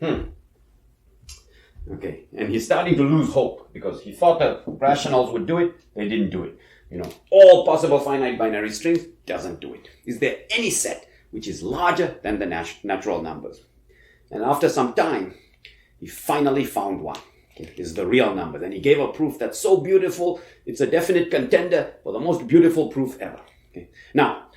Okay, and he's starting to lose hope because he thought that rationals would do it. They didn't do it. All possible finite binary strings doesn't do it. Is there any set which is larger than the natural numbers? And after some time, he finally found one. Okay, is the real numbers. And he gave a proof that's so beautiful, it's a definite contender for the most beautiful proof ever. Okay. Now,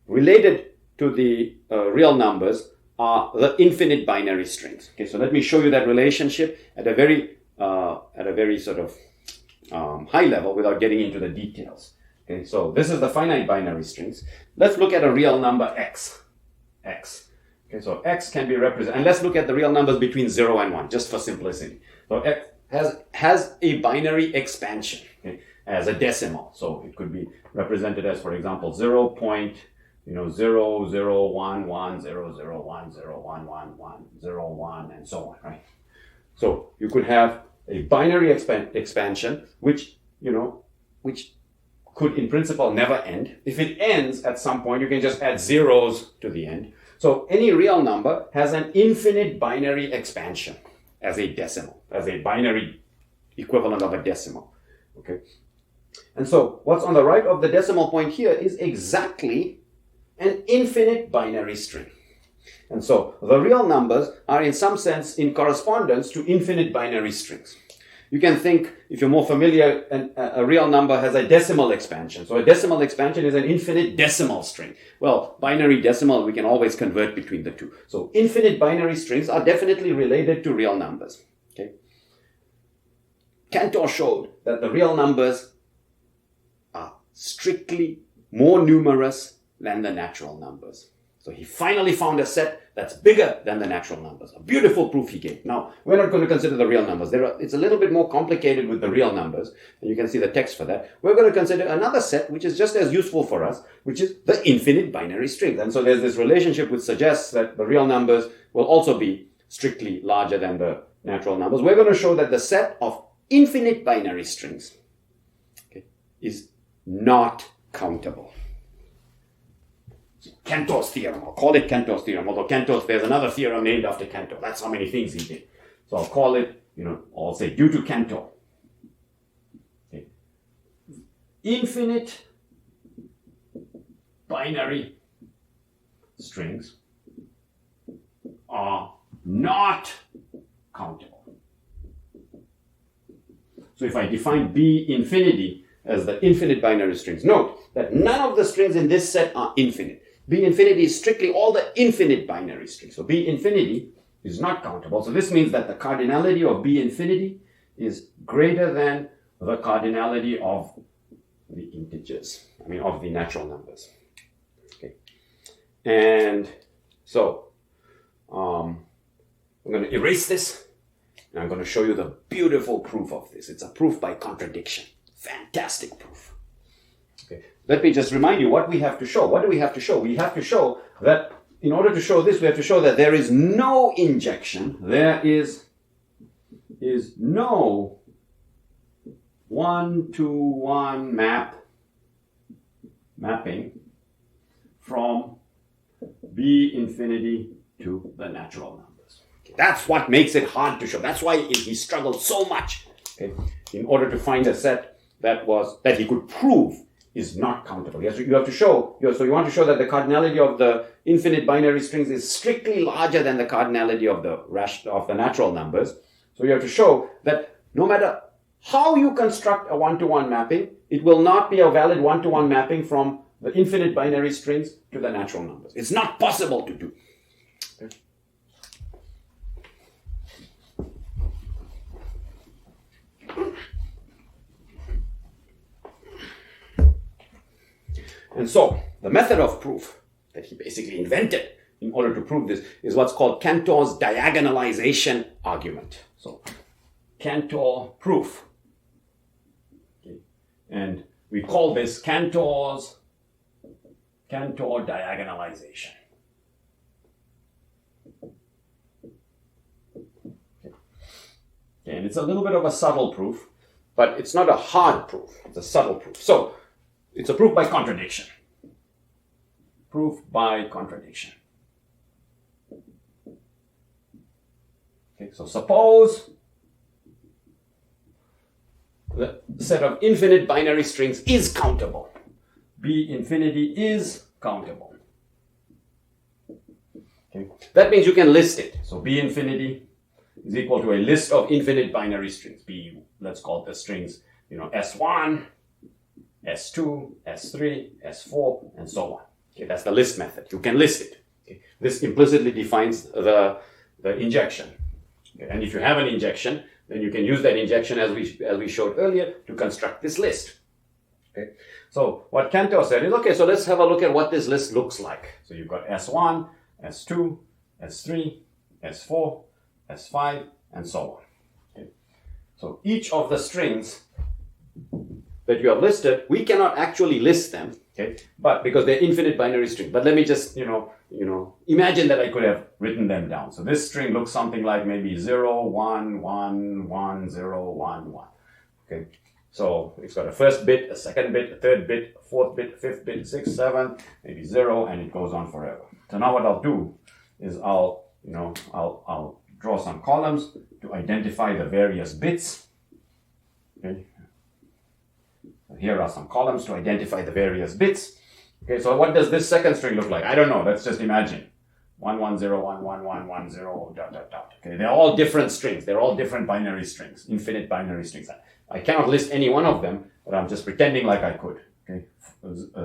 related to the real numbers are the infinite binary strings. Okay, so let me show you that relationship at a very sort of high level without getting into the details. Okay, so this is the finite binary strings. Let's look at a real number x. Okay, so x can be represented, and let's look at the real numbers between 0 and 1, just for simplicity. So x has a binary expansion, okay, as a decimal. So it could be represented as, for example, 0.00110010011101010101 and so on, right? So you could have a binary expansion which could in principle never end. If it ends at some point, you can just add zeros to the end. So any real number has an infinite binary expansion as a decimal, as a binary equivalent of a decimal. Okay. And so what's on the right of the decimal point here is exactly an infinite binary string. And so the real numbers are in some sense in correspondence to infinite binary strings. You can think, if you're more familiar, a real number has a decimal expansion. So a decimal expansion is an infinite decimal string. Well, binary decimal, we can always convert between the two. So infinite binary strings are definitely related to real numbers. Okay. Cantor showed that the real numbers are strictly more numerous than the natural numbers. So he finally found a set that's bigger than the natural numbers. A beautiful proof he gave. Now, we're not going to consider the real numbers. It's a little bit more complicated with the real numbers, and you can see the text for that. We're going to consider another set which is just as useful for us, which is the infinite binary strings. And so there's this relationship which suggests that the real numbers will also be strictly larger than the natural numbers. We're going to show that the set of infinite binary strings, okay, is not countable. Cantor's theorem. I'll call it Cantor's theorem. Although there's another theorem named after Cantor. That's how many things he did. So I'll call it, I'll say due to Cantor. Okay. Infinite binary strings are not countable. So if I define B infinity as the infinite binary strings, note that none of the strings in this set are infinite. B infinity is strictly all the infinite binary strings. So B infinity is not countable. So this means that the cardinality of B infinity is greater than the cardinality of the integers, of the natural numbers. Okay. And so I'm going to erase this, and I'm going to show you the beautiful proof of this. It's a proof by contradiction. Fantastic proof. Okay. Let me just remind you what we have to show. What do we have to show? We have to show that in order to show this, we have to show that there is no injection. There is no one-to-one mapping from B infinity to the natural numbers. Okay. That's what makes it hard to show. That's why he struggled so much, okay, in order to find a set that he could prove is not countable. You have to show, so you want to show that the cardinality of the infinite binary strings is strictly larger than the cardinality of the natural numbers. So you have to show that no matter how you construct a one-to-one mapping, it will not be a valid one-to-one mapping from the infinite binary strings to the natural numbers. It's not possible to do. Okay. And so, the method of proof that he basically invented in order to prove this is what's called Cantor's diagonalization argument. So, Cantor proof. Okay. And we call this Cantor diagonalization. Okay. And it's a little bit of a subtle proof, but it's not a hard proof. It's a subtle proof. So, it's a proof by contradiction. Proof by contradiction. so suppose the set of infinite binary strings is countable. B infinity is countable. Okay. That means you can list it. So B infinity is equal to a list of infinite binary strings. B, let's call the strings, S1, S2, S3, S4, and so on. Okay, that's the list method. You can list it. Okay. This implicitly defines the injection. Okay. And if you have an injection, then you can use that injection as we showed earlier to construct this list. Okay. So what Cantor said is, okay, so let's have a look at what this list looks like. So you've got S1, S2, S3, S4, S5, and so on. Okay. So each of the strings that you have listed, we cannot actually list them, okay? But because they're infinite binary strings. But let me just, imagine that I could have written them down. So this string looks something like maybe 0, 1, 1, 1, 0, 1, 1. Okay. So it's got a first bit, a second bit, a third bit, a fourth bit, a fifth bit, 6, 7, maybe 0, and it goes on forever. So now what I'll do is I'll draw some columns to identify the various bits. Okay. Here are some columns to identify the various bits. Okay, so what does this second string look like? I don't know. Let's just imagine. 1, 1, 0, 1, 1, 1, 1, 0, dot, dot, dot. Okay, they're all different strings. They're all different binary strings, infinite binary strings. I cannot list any one of them, but I'm just pretending like I could. Okay,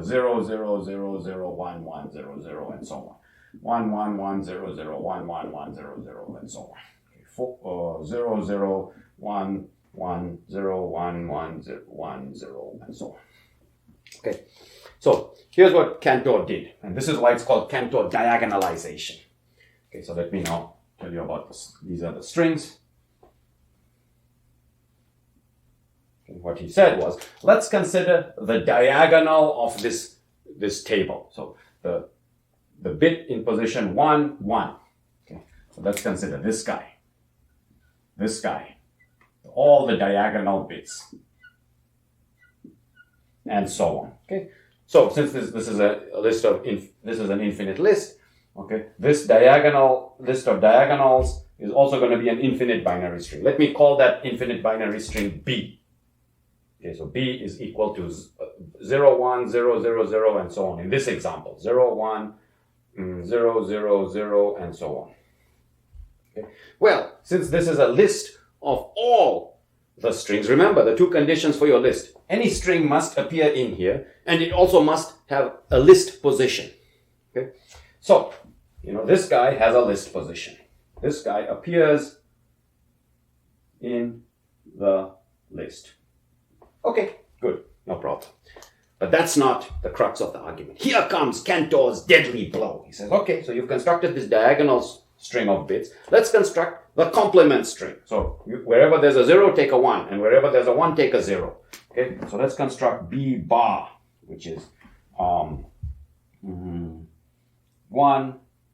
0, 0, 0, 0, 1, 1, 0, 0, and so on. 1, 1, 1, 0, 0, 1, 1, 1, 0, 0, and so on. Okay, 0, 0, 1, 1, 0, 1, 1, 0, 1, 0, and so on. Okay, so here's what Cantor did, and this is why it's called Cantor diagonalization. Okay, so let me now tell you about this. These are the strings. Okay, what he said was, let's consider the diagonal of this table. So the bit in position 1, 1. Okay, so let's consider this guy. All the diagonal bits, and so on. Okay, so since this is a list of this is an infinite list. Okay, this diagonal list of diagonals is also going to be an infinite binary string. Let me call that infinite binary string B. Okay, so B is equal to 0, 1, 0, 0, 0, and so on. In this example, 0, 1, 0, 0, 0, and so on. Okay. Well, since this is a list of all the strings, remember the two conditions for your list. Any string must appear in here, and it also must have a list position. Okay, so this guy has a list position. This guy appears in the list. Okay, good, no problem. But that's not the crux of the argument. Here comes Cantor's deadly blow. He says, okay, so you've constructed this diagonal string of bits. Let's construct the complement string. So wherever there's a 0, take a 1. And wherever there's a 1, take a 0. Okay, so let's construct B bar, which is 1,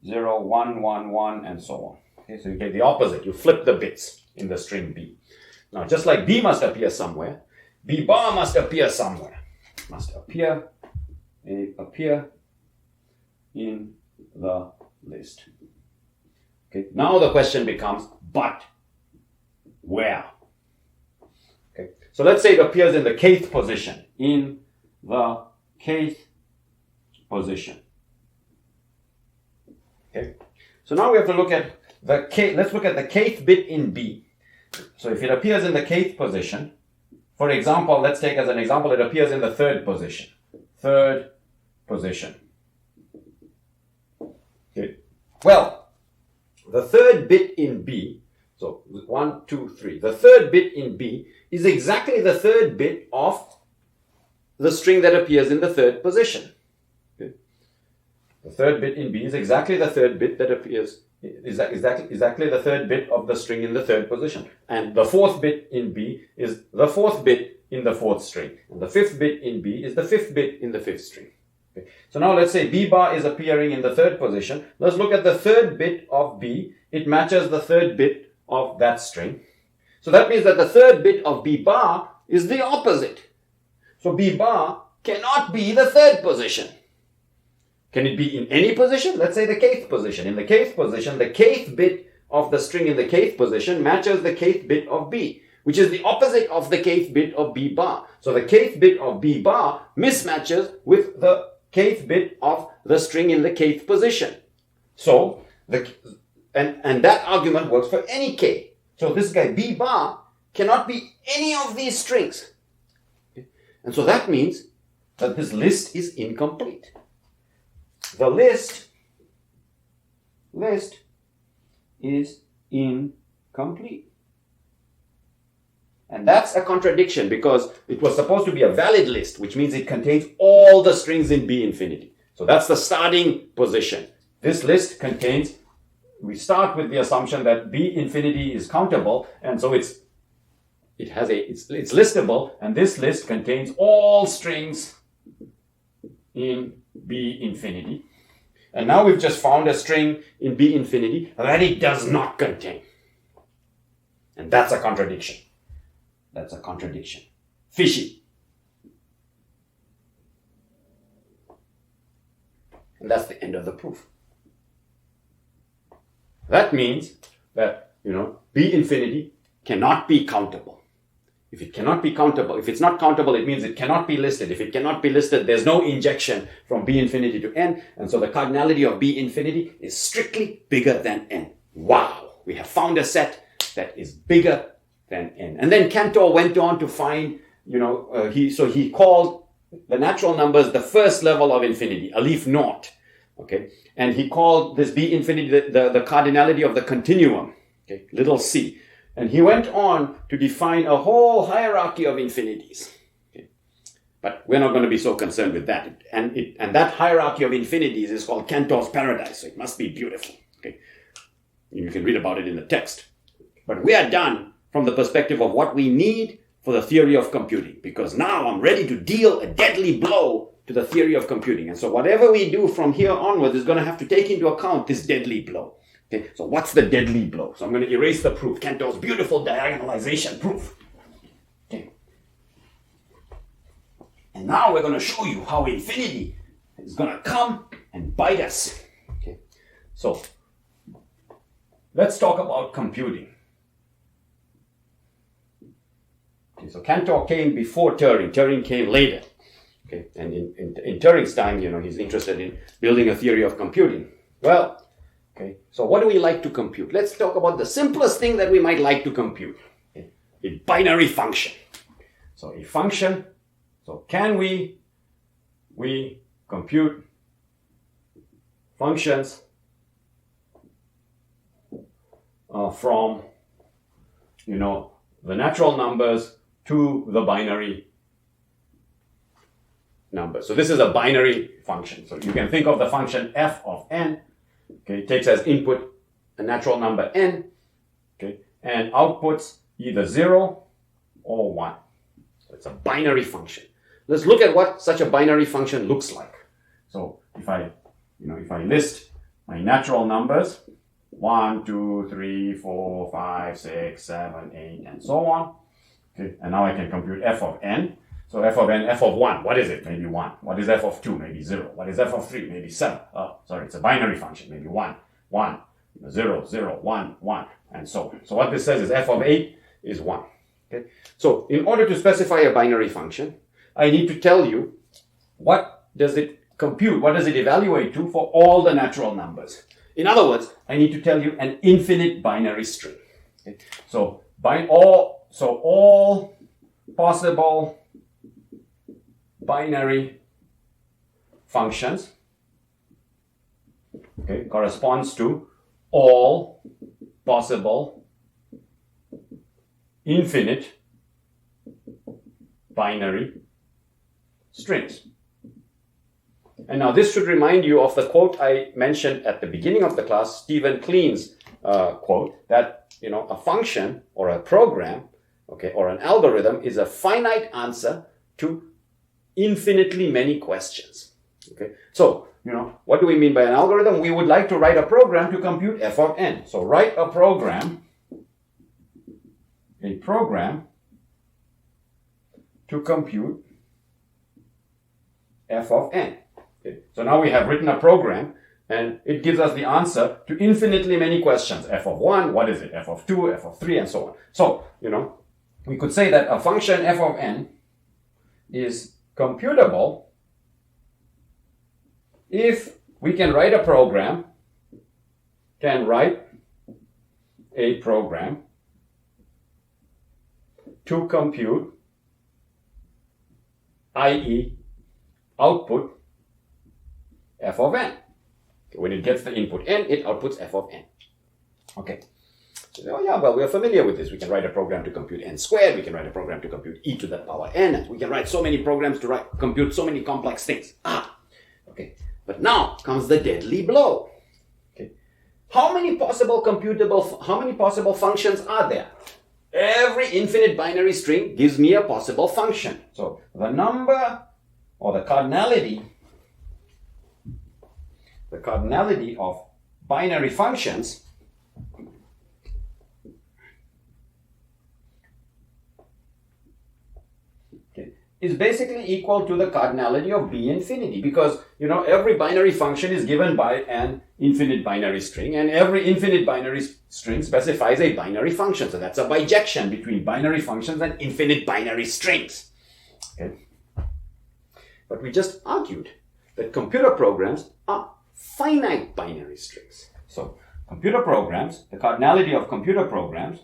0, 1, 1, 1, and so on. Okay, so you take the opposite. You flip the bits in the string B. Now, just like B must appear somewhere, B bar must appear somewhere. Must appear in the list. Okay. Now the question becomes, but where? Okay. So let's say it appears in the kth position. In the kth position. Okay. So now we have to look at the k. Let's look at the kth bit in B. So if it appears in the kth position, for example, let's take as an example, it appears in the third position. Third position. Okay. Well, the third bit in B, so 1, 2, 3. The third bit in B is exactly the third bit of the string that appears in the third position. Okay. The third bit in B is exactly the third bit that appears, exactly the third bit of the string in the third position. And the fourth bit in B is the fourth bit in the fourth string. And the fifth bit in B is the fifth bit in the fifth string. Okay. So now let's say B bar is appearing in the third position. Let's look at the third bit of B. It matches the third bit of that string. So that means that the third bit of B bar is the opposite. So B bar cannot be the third position. Can it be in any position? Let's say the kth position. In the kth position, the kth bit of the string in the kth position matches the kth bit of B, which is the opposite of the kth bit of B bar. So the kth bit of B bar mismatches with the kth bit of the string in the kth position. So and that argument works for any k. So this guy B bar cannot be any of these strings. And so that means that this list is incomplete. The list is incomplete. And that's a contradiction because it was supposed to be a valid list, which means it contains all the strings in B infinity. So that's the starting position. This list contains, we start with the assumption that B infinity is countable, and so it's listable, and this list contains all strings in B infinity. And now we've just found a string in B infinity that it does not contain. And that's a contradiction. That's a contradiction. Fishy. And that's the end of the proof. That means that, B infinity cannot be countable. If it cannot be countable, if it's not countable, it means it cannot be listed. If it cannot be listed, there's no injection from B infinity to n. And so the cardinality of B infinity is strictly bigger than n. Wow! We have found a set that is bigger than n. And then Cantor went on to find, he called the natural numbers the first level of infinity, aleph naught. Okay? And he called this B infinity the cardinality of the continuum, okay? Little c. And he went on to define a whole hierarchy of infinities. Okay? But we're not going to be so concerned with that. And that hierarchy of infinities is called Cantor's paradise. So it must be beautiful. Okay? You can read about it in the text. But we are done from the perspective of what we need for the theory of computing. Because now I'm ready to deal a deadly blow to the theory of computing. And so whatever we do from here onwards is going to have to take into account this deadly blow. Okay, so what's the deadly blow? So I'm going to erase the proof, Cantor's beautiful diagonalization proof. Okay. And now we're going to show you how infinity is going to come and bite us. Okay. So let's talk about computing. Okay, so Cantor came before Turing. Turing came later. Okay, and in Turing's time, he's interested in building a theory of computing. Well, okay, so what do we like to compute? Let's talk about the simplest thing that we might like to compute. Okay? A binary function. So a function, so can we compute functions from, the natural numbers to the binary number. So this is a binary function. So you can think of the function f of n. Okay, it takes as input a natural number n, okay, and outputs either 0 or 1. So it's a binary function. Let's look at what such a binary function looks like. So if I list my natural numbers, 1, 2, 3, 4, 5, 6, 7, 8, and so on. Okay, and now I can compute f of n. So f of n, f of 1, what is it? Maybe 1. What is f of 2? Maybe 0. What is f of 3? Maybe 7. Oh, sorry, it's a binary function. Maybe 1, 1, 0, 0, 1, 1, and so on. So what this says is f of 8 is 1. Okay? So in order to specify a binary function, I need to tell you what does it compute, what does it evaluate to for all the natural numbers. In other words, I need to tell you an infinite binary string. Okay? So all possible binary functions, okay, corresponds to all possible infinite binary strings. And now this should remind you of the quote I mentioned at the beginning of the class, Stephen Klein's quote, that a function or a program, okay, or an algorithm is a finite answer to infinitely many questions. Okay, so what do we mean by an algorithm? We would like to write a program to compute f of n. So write a program to compute f of n. Okay. So now we have written a program And it gives us the answer to infinitely many questions. F of 1, what is it? F of 2, F of 3, and so on. So, we could say that a function f of n is computable if we can write a program to compute, i.e. output f of n. When it gets the input n, it outputs f of n. Okay. So, yeah, well, we are familiar with this. We can write a program to compute n squared. We can write a program to compute e to the power n. We can write so many programs to compute so many complex things. Okay. But now comes the deadly blow. Okay. How many possible functions are there? Every infinite binary string gives me a possible function. So the number or the cardinality of binary functions is basically equal to the cardinality of B infinity, because every binary function is given by an infinite binary string, and every infinite binary string specifies a binary function. So that's a bijection between binary functions and infinite binary strings. Okay. But we just argued that computer programs are finite binary strings. So computer programs, the cardinality of computer programs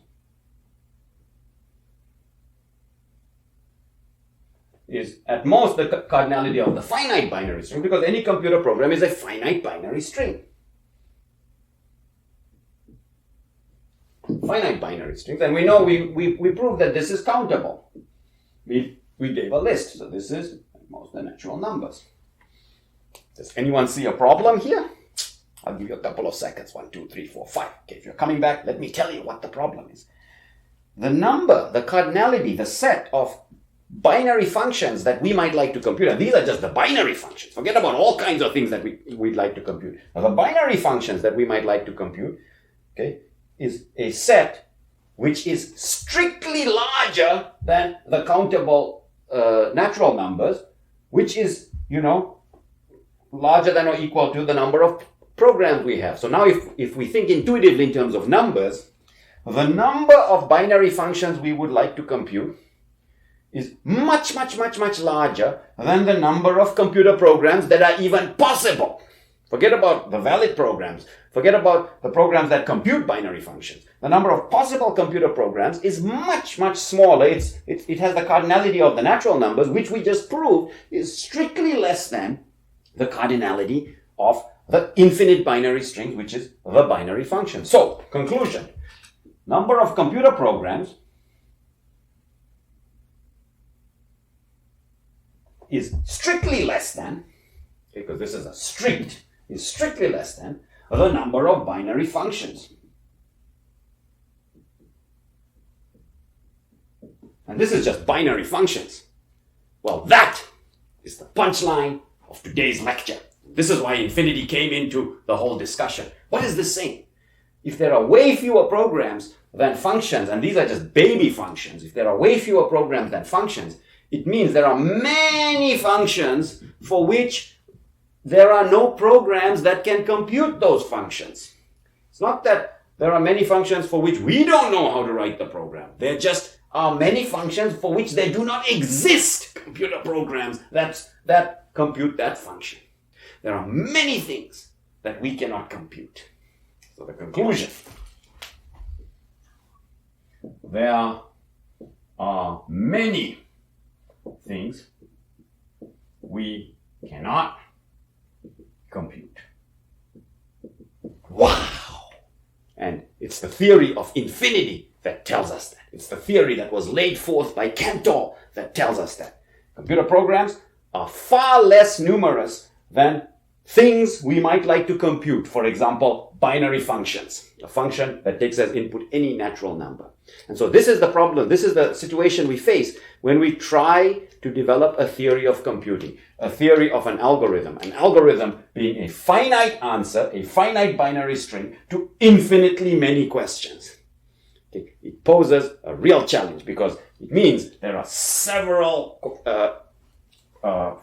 is at most the cardinality of the finite binary string, because any computer program is a finite binary string. Finite binary strings, and we know we proved that this is countable. We gave a list, so this is most of the natural numbers. Does anyone see a problem here? I'll give you a couple of seconds. 1, 2, 3, 4, 5. Okay, if you're coming back, let me tell you what the problem is. The number, the cardinality, the set of binary functions that we might like to compute, and these are just the binary functions. Forget about all kinds of things that we'd like to compute. Now, the binary functions that we might like to compute, okay, is a set which is strictly larger than the countable natural numbers, which is, larger than or equal to the number of programs we have. So now if we think intuitively in terms of numbers, the number of binary functions we would like to compute is much, much, much, much larger than the number of computer programs that are even possible. Forget about the valid programs. Forget about the programs that compute binary functions. The number of possible computer programs is much, much smaller. It has the cardinality of the natural numbers, which we just proved is strictly less than the cardinality of the infinite binary string, which is the binary function. So, conclusion. Number of computer programs is strictly less than, because this is a strict, is strictly less than the number of binary functions. And this is just binary functions. Well, that is the punchline of today's lecture. This is why infinity came into the whole discussion. What is this saying? If there are way fewer programs than functions, and these are just baby functions, if there are way fewer programs than functions, it means there are many functions for which there are no programs that can compute those functions. It's not that there are many functions for which we don't know how to write the program. There just are many functions for which there do not exist computer programs that compute that function. There are many things that we cannot compute. So the conclusion: there are many things we cannot compute. Wow! And it's the theory of infinity that tells us that. It's the theory that was laid forth by Cantor that tells us that. Computer programs are far less numerous than things we might like to compute. For example, binary functions. A function that takes as input any natural number. And so this is the problem. This is the situation we face when we try to develop a theory of computing, a theory of an algorithm being a finite answer, a finite binary string to infinitely many questions. Okay. It poses a real challenge because it means there are several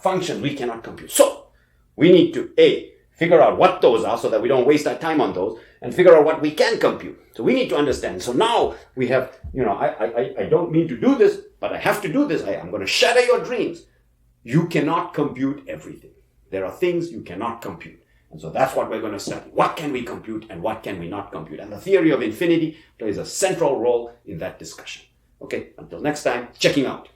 functions we cannot compute. So we need to A, figure out what those are so that we don't waste our time on those, and figure out what we can compute. So we need to understand. So now we have, I don't mean to do this, but I have to do this. I'm going to shatter your dreams. You cannot compute everything. There are things you cannot compute. And so that's what we're going to study. What can we compute and what can we not compute? And the theory of infinity plays a central role in that discussion. Okay, until next time, checking out.